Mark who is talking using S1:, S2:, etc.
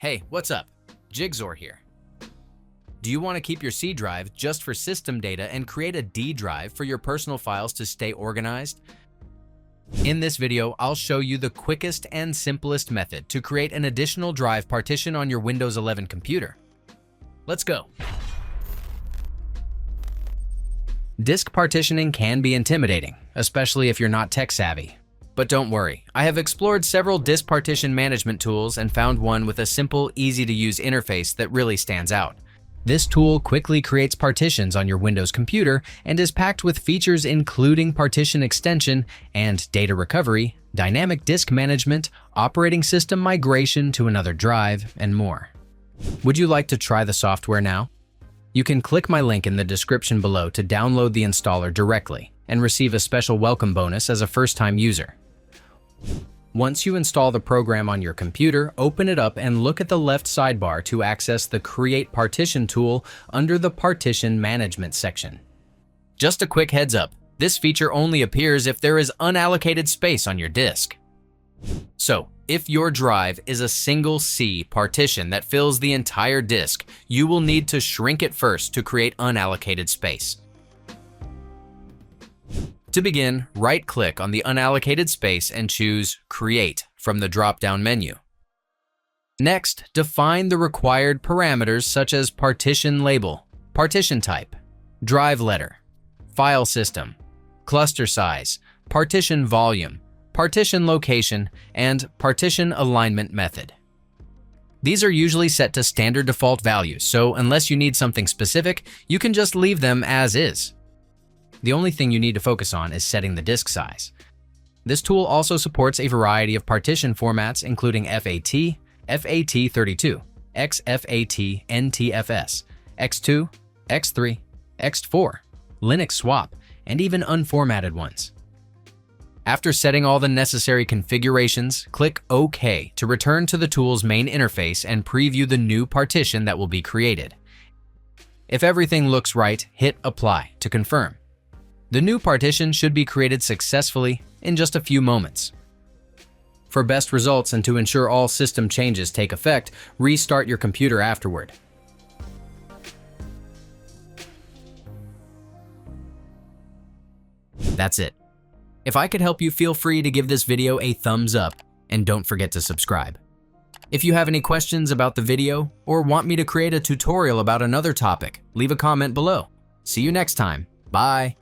S1: Hey, what's up? Jigxor here. Do you want to keep your C drive just for system data and create a D drive for your personal files to stay organized? In this video, I'll show you the quickest and simplest method to create an additional drive partition on your Windows 11 computer. Let's go. Disk partitioning can be intimidating, especially if you're not tech savvy. But don't worry, I have explored several disk partition management tools and found one with a simple, easy-to-use interface that really stands out. This tool quickly creates partitions on your Windows computer and is packed with features including partition extension and data recovery, dynamic disk management, operating system migration to another drive, and more. Would you like to try the software now? You can click my link in the description below to download the installer directly and receive a special welcome bonus as a first-time user. Once you install the program on your computer, open it up and look at the left sidebar to access the Create Partition tool under the Partition Management section. Just a quick heads up, this feature only appears if there is unallocated space on your disk. So, if your drive is a single C partition that fills the entire disk, you will need to shrink it first to create unallocated space. To begin, right-click on the unallocated space and choose Create from the drop-down menu. Next, define the required parameters such as partition label, partition type, drive letter, file system, cluster size, partition volume, partition location, and partition alignment method. These are usually set to standard default values, so unless you need something specific, you can just leave them as is. The only thing you need to focus on is setting the disk size. This tool also supports a variety of partition formats including FAT, FAT32, XFAT, NTFS, X2, X3, X4, Linux swap, and even unformatted ones. After setting all the necessary configurations, click OK to return to the tool's main interface and preview the new partition that will be created. If everything looks right, hit Apply to confirm. The new partition should be created successfully in just a few moments. For best results and to ensure all system changes take effect, restart your computer afterward. That's it. If I could help you, feel free to give this video a thumbs up and don't forget to subscribe. If you have any questions about the video or want me to create a tutorial about another topic, leave a comment below. See you next time. Bye.